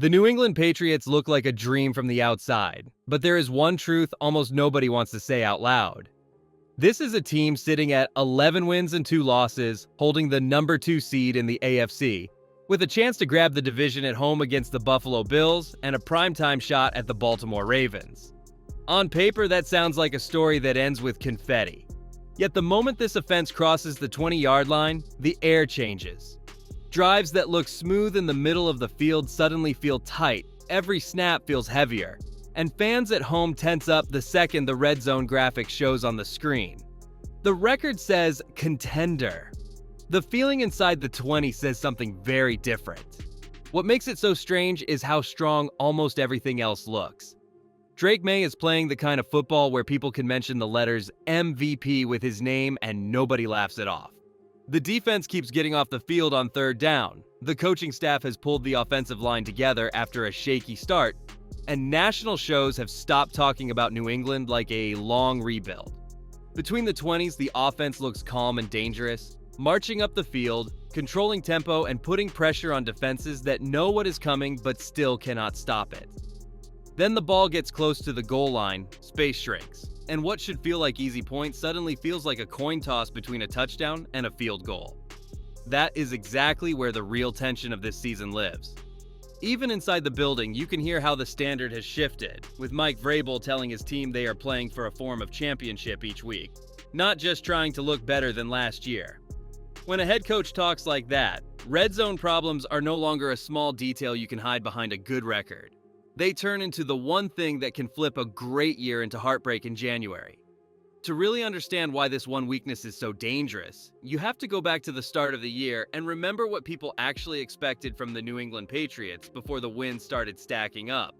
The New England Patriots look like a dream from the outside, but there is one truth almost nobody wants to say out loud. This is a team sitting at 11 wins and 2 losses, holding the number 2 seed in the AFC, with a chance to grab the division at home against the Buffalo Bills and a primetime shot at the Baltimore Ravens. On paper, that sounds like a story that ends with confetti. Yet the moment this offense crosses the 20-yard line, the air changes. Drives that look smooth in the middle of the field suddenly feel tight, every snap feels heavier, and fans at home tense up the second the red zone graphic shows on the screen. The record says contender. The feeling inside the 20 says something very different. What makes it so strange is how strong almost everything else looks. Drake Maye is playing the kind of football where people can mention the letters MVP with his name and nobody laughs it off. The defense keeps getting off the field on third down. The coaching staff has pulled the offensive line together after a shaky start, and national shows have stopped talking about New England like a long rebuild. Between the 20s, the offense looks calm and dangerous, marching up the field, controlling tempo, and putting pressure on defenses that know what is coming but still cannot stop it. Then the ball gets close to the goal line, space shrinks, and what should feel like easy points suddenly feels like a coin toss between a touchdown and a field goal. That is exactly where the real tension of this season lives. Even inside the building, you can hear how the standard has shifted, with Mike Vrabel telling his team they are playing for a form of championship each week, not just trying to look better than last year. When a head coach talks like that, red zone problems are no longer a small detail you can hide behind a good record. They turn into the one thing that can flip a great year into heartbreak in January. To really understand why this one weakness is so dangerous, you have to go back to the start of the year and remember what people actually expected from the New England Patriots before the wins started stacking up.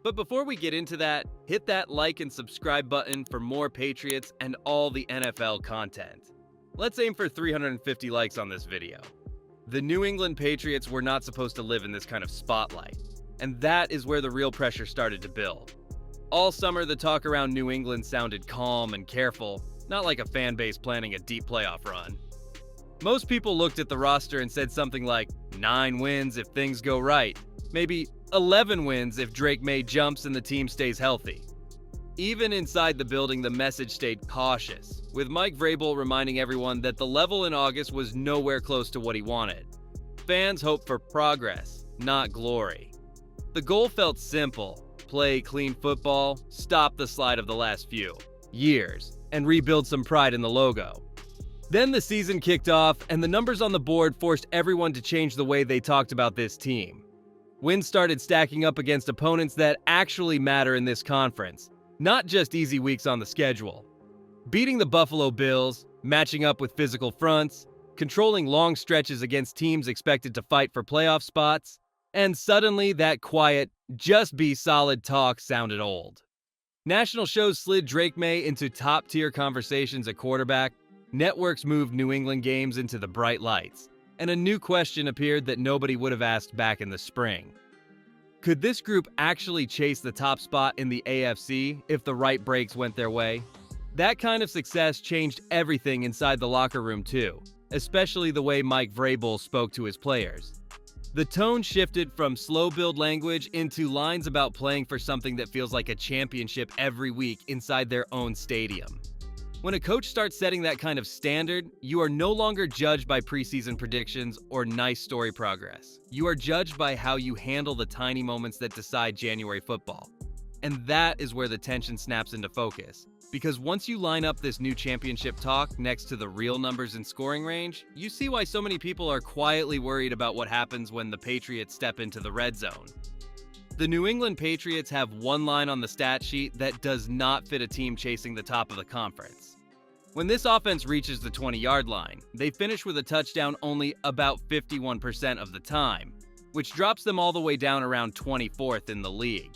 But before we get into that, hit that like and subscribe button for more Patriots and all the NFL content. Let's aim for 350 likes on this video. The New England Patriots were not supposed to live in this kind of spotlight. And that is where the real pressure started to build. All summer, the talk around New England sounded calm and careful, not like a fan base planning a deep playoff run. Most people looked at the roster and said something like 9 wins if things go right, maybe 11 wins if Drake Maye jumps and the team stays healthy. Even inside the building, the message stayed cautious, with Mike Vrabel reminding everyone that the level in August was nowhere close to what he wanted. Fans hoped for progress, not glory. The goal felt simple: play clean football, stop the slide of the last few years, and rebuild some pride in the logo. Then the season kicked off, and the numbers on the board forced everyone to change the way they talked about this team. Wins started stacking up against opponents that actually matter in this conference, not just easy weeks on the schedule. Beating the Buffalo Bills, matching up with physical fronts, controlling long stretches against teams expected to fight for playoff spots, and suddenly that quiet, just be solid talk sounded old. National shows slid Drake Maye into top-tier conversations at quarterback, networks moved New England games into the bright lights, and a new question appeared that nobody would have asked back in the spring. Could this group actually chase the top spot in the AFC if the right breaks went their way? That kind of success changed everything inside the locker room too, especially the way Mike Vrabel spoke to his players. The tone shifted from slow build language into lines about playing for something that feels like a championship every week inside their own stadium. When a coach starts setting that kind of standard, you are no longer judged by preseason predictions or nice story progress. You are judged by how you handle the tiny moments that decide January football. And that is where the tension snaps into focus. Because once you line up this new championship talk next to the real numbers in scoring range, you see why so many people are quietly worried about what happens when the Patriots step into the red zone. The New England Patriots have one line on the stat sheet that does not fit a team chasing the top of the conference. When this offense reaches the 20-yard line, they finish with a touchdown only about 51% of the time, which drops them all the way down around 24th in the league.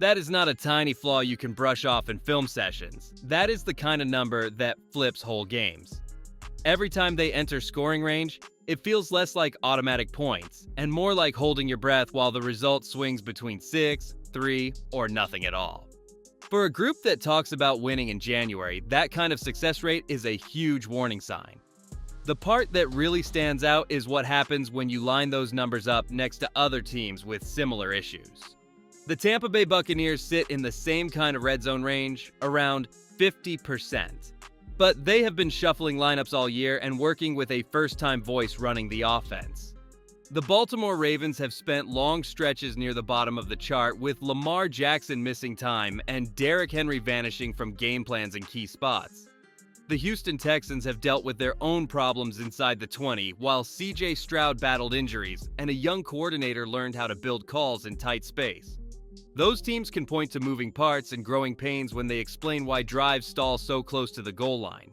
That is not a tiny flaw you can brush off in film sessions. That is the kind of number that flips whole games. Every time they enter scoring range, it feels less like automatic points and more like holding your breath while the result swings between 6, 3, or nothing at all. For a group that talks about winning in January, that kind of success rate is a huge warning sign. The part that really stands out is what happens when you line those numbers up next to other teams with similar issues. The Tampa Bay Buccaneers sit in the same kind of red zone range, around 50%. But they have been shuffling lineups all year and working with a first-time voice running the offense. The Baltimore Ravens have spent long stretches near the bottom of the chart, with Lamar Jackson missing time and Derrick Henry vanishing from game plans in key spots. The Houston Texans have dealt with their own problems inside the 20, while CJ Stroud battled injuries and a young coordinator learned how to build calls in tight space. Those teams can point to moving parts and growing pains when they explain why drives stall so close to the goal line.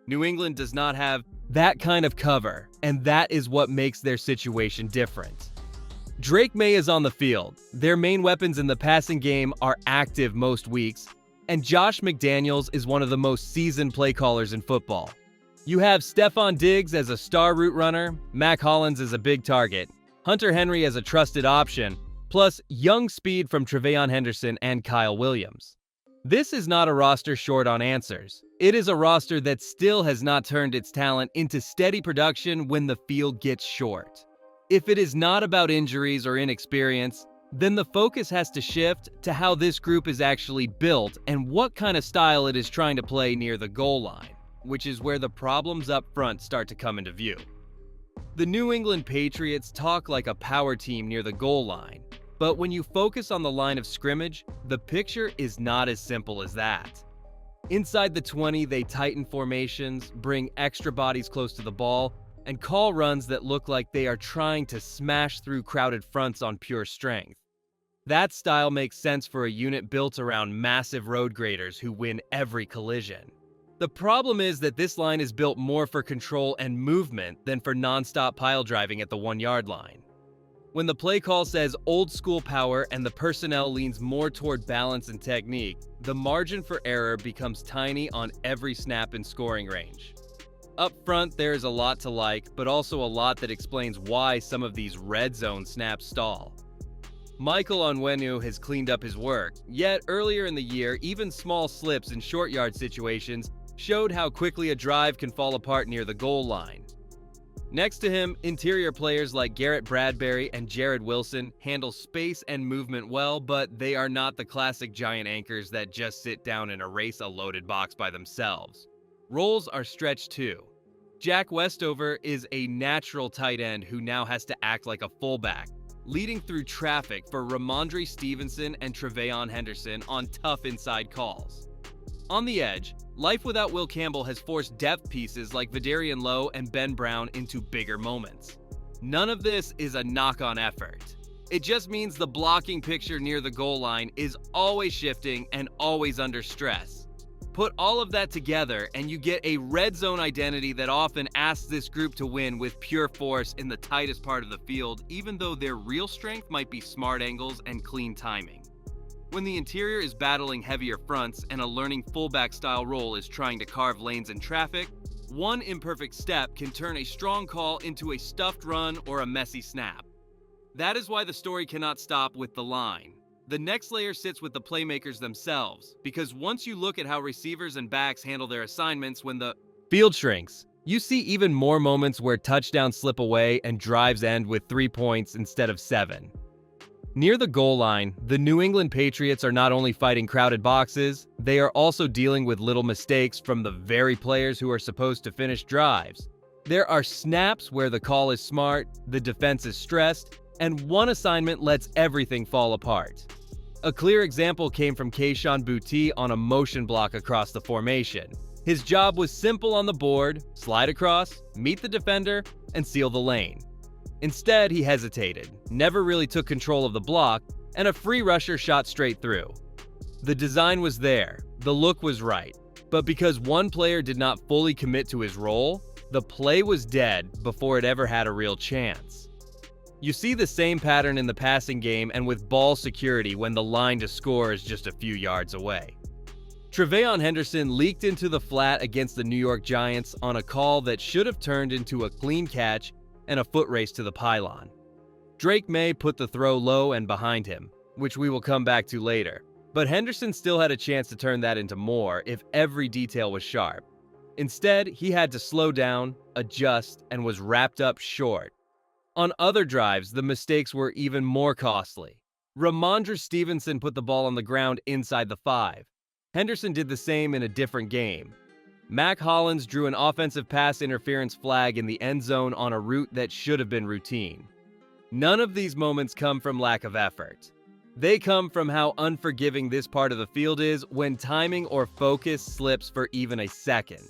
New England does not have that kind of cover, and that is what makes their situation different. Drake Maye is on the field. Their main weapons in the passing game are active most weeks, and Josh McDaniels is one of the most seasoned play callers in football. You have Stephon Diggs as a star route runner, Mac Hollins as a big target, Hunter Henry as a trusted option, plus young speed from Tre'Veon Henderson and Kyle Williams. This is not a roster short on answers. It is a roster that still has not turned its talent into steady production when the field gets short. If it is not about injuries or inexperience, then the focus has to shift to how this group is actually built and what kind of style it is trying to play near the goal line, which is where the problems up front start to come into view. The New England Patriots talk like a power team near the goal line, but when you focus on the line of scrimmage, the picture is not as simple as that. Inside the 20, they tighten formations, bring extra bodies close to the ball, and call runs that look like they are trying to smash through crowded fronts on pure strength. That style makes sense for a unit built around massive road graders who win every collision. The problem is that this line is built more for control and movement than for non-stop pile driving at the 1-yard line. When the play call says old school power and the personnel leans more toward balance and technique, the margin for error becomes tiny on every snap in scoring range. Up front, there is a lot to like, but also a lot that explains why some of these red zone snaps stall. Michael Onwenu has cleaned up his work, yet earlier in the year, even small slips in short yard situations showed how quickly a drive can fall apart near the goal line. Next to him, interior players like Garrett Bradbury and Jared Wilson handle space and movement well, but they are not the classic giant anchors that just sit down and erase a loaded box by themselves. Roles are stretched too. Jack Westover is a natural tight end who now has to act like a fullback, leading through traffic for Ramondre Stevenson and Tre'Veon Henderson on tough inside calls. On the edge, life without Will Campbell has forced depth pieces like Vidarian Lowe and Ben Brown into bigger moments. None of this is a knock-on effort. It just means the blocking picture near the goal line is always shifting and always under stress. Put all of that together and you get a red zone identity that often asks this group to win with pure force in the tightest part of the field, even though their real strength might be smart angles and clean timing. When the interior is battling heavier fronts and a learning fullback style role is trying to carve lanes in traffic, one imperfect step can turn a strong call into a stuffed run or a messy snap. That is why the story cannot stop with the line. The next layer sits with the playmakers themselves, because once you look at how receivers and backs handle their assignments when the field shrinks, you see even more moments where touchdowns slip away and drives end with 3 points instead of 7. Near the goal line, the New England Patriots are not only fighting crowded boxes, they are also dealing with little mistakes from the very players who are supposed to finish drives. There are snaps where the call is smart, the defense is stressed, and one assignment lets everything fall apart. A clear example came from Kayshon Boutte on a motion block across the formation. His job was simple on the board: slide across, meet the defender, and seal the lane. Instead, he hesitated, never really took control of the block, and a free rusher shot straight through. The design was there, the look was right, but because one player did not fully commit to his role, the play was dead before it ever had a real chance. You see the same pattern in the passing game and with ball security when the line to score is just a few yards away. Tre'Veon Henderson leaked into the flat against the New York Giants on a call that should have turned into a clean catch and a foot race to the pylon. Drake Maye put the throw low and behind him, which we will come back to later, but Henderson still had a chance to turn that into more if every detail was sharp. Instead, he had to slow down, adjust, and was wrapped up short. On other drives, the mistakes were even more costly. Ramondre Stevenson put the ball on the ground inside the 5. Henderson did the same in a different game. Mac Hollins drew an offensive pass interference flag in the end zone on a route that should have been routine. None of these moments come from lack of effort. They come from how unforgiving this part of the field is when timing or focus slips for even a second.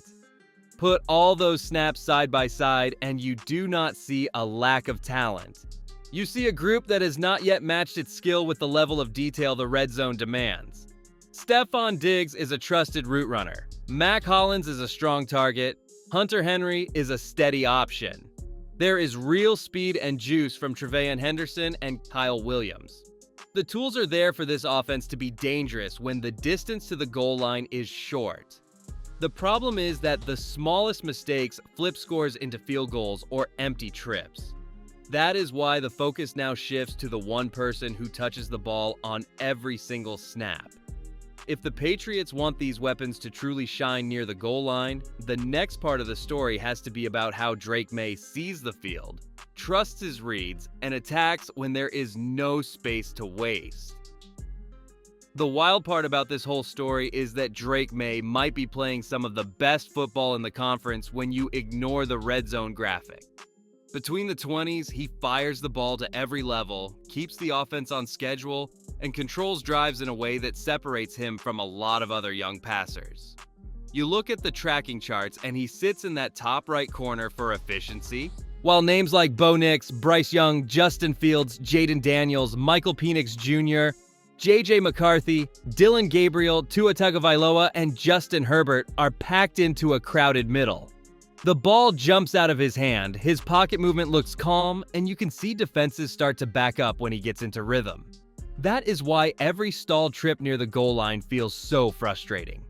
Put all those snaps side by side and you do not see a lack of talent. You see a group that has not yet matched its skill with the level of detail the red zone demands. Stefon Diggs is a trusted route runner. Mac Hollins is a strong target. Hunter Henry is a steady option. There is real speed and juice from Tre'Von Henderson and Kyle Williams. The tools are there for this offense to be dangerous when the distance to the goal line is short. The problem is that the smallest mistakes flip scores into field goals or empty trips. That is why the focus now shifts to the one person who touches the ball on every single snap. If the Patriots want these weapons to truly shine near the goal line, the next part of the story has to be about how Drake Maye sees the field, trusts his reads, and attacks when there is no space to waste. The wild part about this whole story is that Drake Maye might be playing some of the best football in the conference when you ignore the red zone graphic. Between the 20s, he fires the ball to every level, keeps the offense on schedule, and controls drives in a way that separates him from a lot of other young passers. You look at the tracking charts and he sits in that top right corner for efficiency, while names like Bo Nix, Bryce Young, Justin Fields, Jaden Daniels, Michael Penix Jr., J.J. McCarthy, Dylan Gabriel, Tua Tagovailoa, and Justin Herbert are packed into a crowded middle. The ball jumps out of his hand, his pocket movement looks calm, and you can see defenses start to back up when he gets into rhythm. That is why every stalled trip near the goal line feels so frustrating.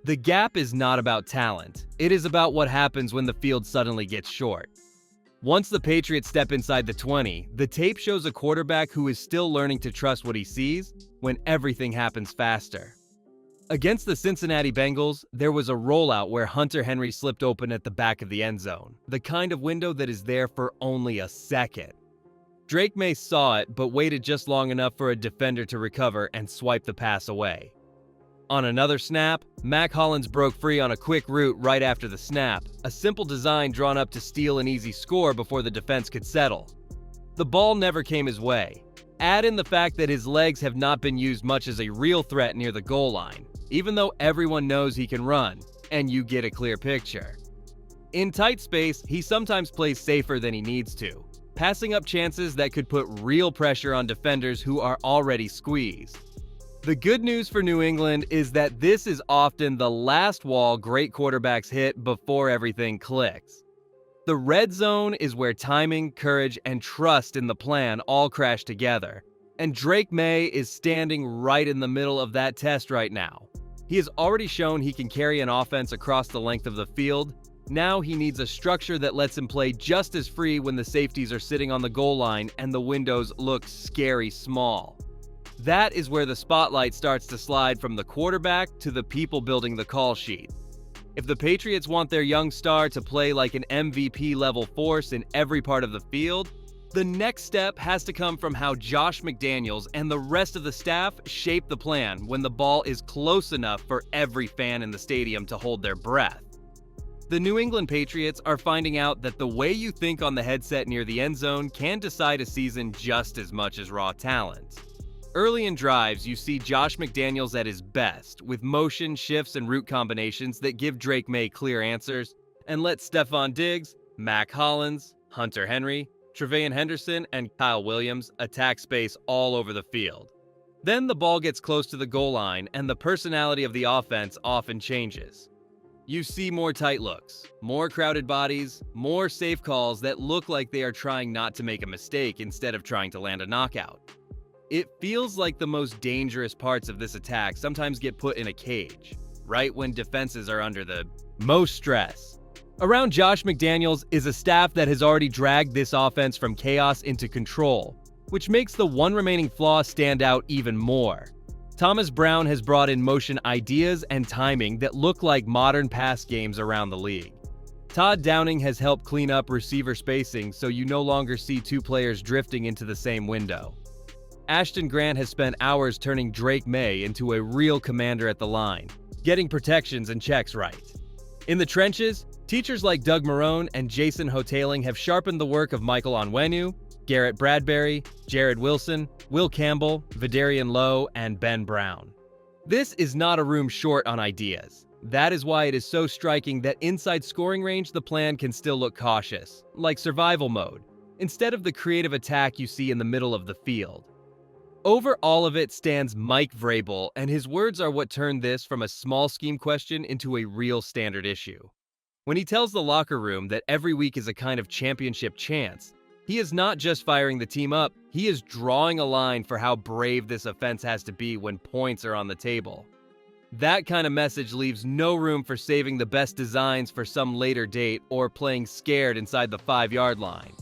The gap is not about talent, it is about what happens when the field suddenly gets short. Once the Patriots step inside the 20, the tape shows a quarterback who is still learning to trust what he sees when everything happens faster. Against the Cincinnati Bengals, there was a rollout where Hunter Henry slipped open at the back of the end zone, the kind of window that is there for only a second. Drake Maye saw it, but waited just long enough for a defender to recover and swipe the pass away. On another snap, Mac Hollins broke free on a quick route right after the snap, a simple design drawn up to steal an easy score before the defense could settle. The ball never came his way. Add in the fact that his legs have not been used much as a real threat near the goal line, even though everyone knows he can run, and you get a clear picture. In tight space, he sometimes plays safer than he needs to, passing up chances that could put real pressure on defenders who are already squeezed. The good news for New England is that this is often the last wall great quarterbacks hit before everything clicks. The red zone is where timing, courage, and trust in the plan all crash together, and Drake Maye is standing right in the middle of that test right now. He has already shown he can carry an offense across the length of the field. Now he needs a structure that lets him play just as free when the safeties are sitting on the goal line and the windows look scary small. That is where the spotlight starts to slide from the quarterback to the people building the call sheet. If the Patriots want their young star to play like an MVP-level force in every part of the field, the next step has to come from how Josh McDaniels and the rest of the staff shape the plan when the ball is close enough for every fan in the stadium to hold their breath. The New England Patriots are finding out that the way you think on the headset near the end zone can decide a season just as much as raw talent. Early in drives, you see Josh McDaniels at his best, with motion, shifts, and route combinations that give Drake Maye clear answers, and let Stefon Diggs, Mac Hollins, Hunter Henry, Tre'Von Henderson, and Kyle Williams attack space all over the field. Then the ball gets close to the goal line, and the personality of the offense often changes. You see more tight looks, more crowded bodies, more safe calls that look like they are trying not to make a mistake instead of trying to land a knockout. It feels like the most dangerous parts of this attack sometimes get put in a cage, right when defenses are under the most stress. Around Josh McDaniels is a staff that has already dragged this offense from chaos into control, which makes the one remaining flaw stand out even more. Thomas Brown has brought in motion ideas and timing that look like modern pass games around the league. Todd Downing has helped clean up receiver spacing so you no longer see two players drifting into the same window. Ashton Grant has spent hours turning Drake Maye into a real commander at the line, getting protections and checks right. In the trenches, teachers like Doug Marrone and Jason Hotaling have sharpened the work of Michael Onwenu, Garrett Bradbury, Jared Wilson, Will Campbell, Vidarian Lowe, and Ben Brown. This is not a room short on ideas. That is why it is so striking that inside scoring range the plan can still look cautious, like survival mode, instead of the creative attack you see in the middle of the field. Over all of it stands Mike Vrabel, and his words are what turned this from a small scheme question into a real standard issue. When he tells the locker room that every week is a kind of championship chance, he is not just firing the team up, he is drawing a line for how brave this offense has to be when points are on the table. That kind of message leaves no room for saving the best designs for some later date or playing scared inside the 5-yard line.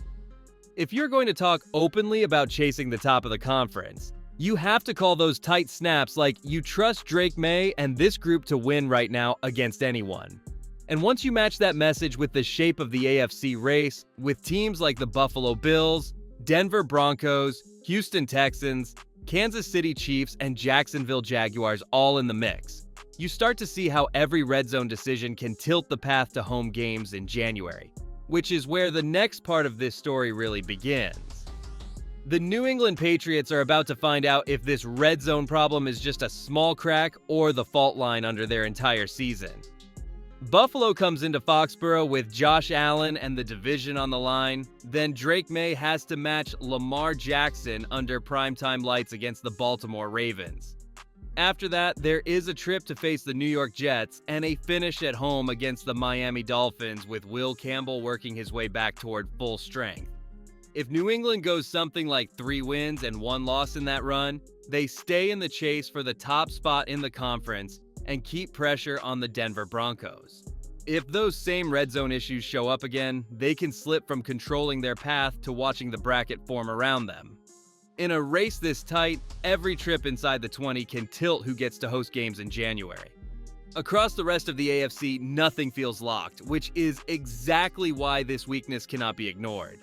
If you're going to talk openly about chasing the top of the conference, you have to call those tight snaps like you trust Drake Maye and this group to win right now against anyone. And once you match that message with the shape of the AFC race, with teams like the Buffalo Bills, Denver Broncos, Houston Texans, Kansas City Chiefs, and Jacksonville Jaguars all in the mix, you start to see how every red zone decision can tilt the path to home games in January, which is where the next part of this story really begins. The New England Patriots are about to find out if this red zone problem is just a small crack or the fault line under their entire season. Buffalo comes into Foxborough with Josh Allen and the division on the line. Then Drake Maye has to match Lamar Jackson under primetime lights against the Baltimore Ravens. After that, there is a trip to face the New York Jets and a finish at home against the Miami Dolphins with Will Campbell working his way back toward full strength. If New England goes something like 3 wins and 1 loss in that run, they stay in the chase for the top spot in the conference and keep pressure on the Denver Broncos. If those same red zone issues show up again, they can slip from controlling their path to watching the bracket form around them. In a race this tight, every trip inside the 20 can tilt who gets to host games in January. Across the rest of the AFC, nothing feels locked, which is exactly why this weakness cannot be ignored.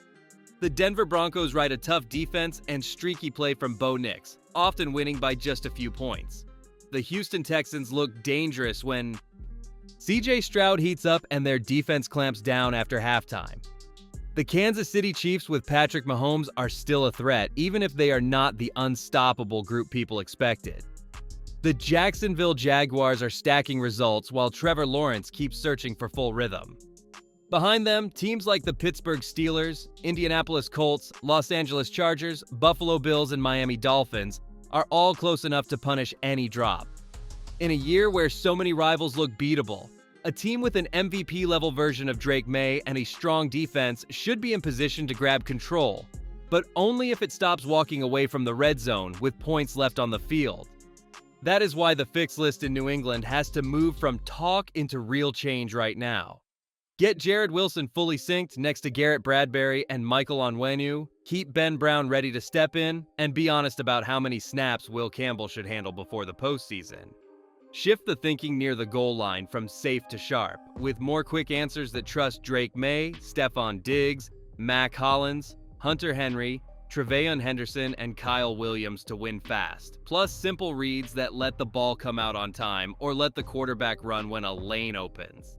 The Denver Broncos ride a tough defense and streaky play from Bo Nix, often winning by just a few points. The Houston Texans look dangerous when CJ Stroud heats up and their defense clamps down after halftime. The Kansas City Chiefs with Patrick Mahomes are still a threat, even if they are not the unstoppable group people expected. The Jacksonville Jaguars are stacking results while Trevor Lawrence keeps searching for full rhythm. Behind them, teams like the Pittsburgh Steelers, Indianapolis Colts, Los Angeles Chargers, Buffalo Bills, and Miami Dolphins are all close enough to punish any drop. In a year where so many rivals look beatable, a team with an MVP-level version of Drake Maye and a strong defense should be in position to grab control, but only if it stops walking away from the red zone with points left on the field. That is why the fix list in New England has to move from talk into real change right now. Get Jared Wilson fully synced next to Garrett Bradbury and Michael Onwenu, keep Ben Brown ready to step in, and be honest about how many snaps Will Campbell should handle before the postseason. Shift the thinking near the goal line from safe to sharp, with more quick answers that trust Drake Maye, Stephon Diggs, Mac Hollins, Hunter Henry, Tre'Veon Henderson, and Kyle Williams to win fast, plus simple reads that let the ball come out on time or let the quarterback run when a lane opens.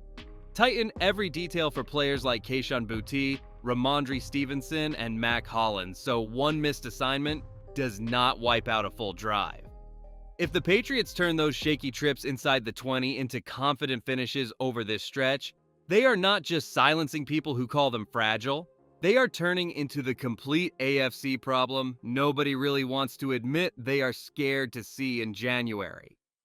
Tighten every detail for players like Kayshon Boutte, Ramondre Stevenson, and Mac Hollins so one missed assignment does not wipe out a full drive. If the Patriots turn those shaky trips inside the 20 into confident finishes over this stretch, they are not just silencing people who call them fragile, they are turning into the complete AFC problem nobody really wants to admit they are scared to see in January.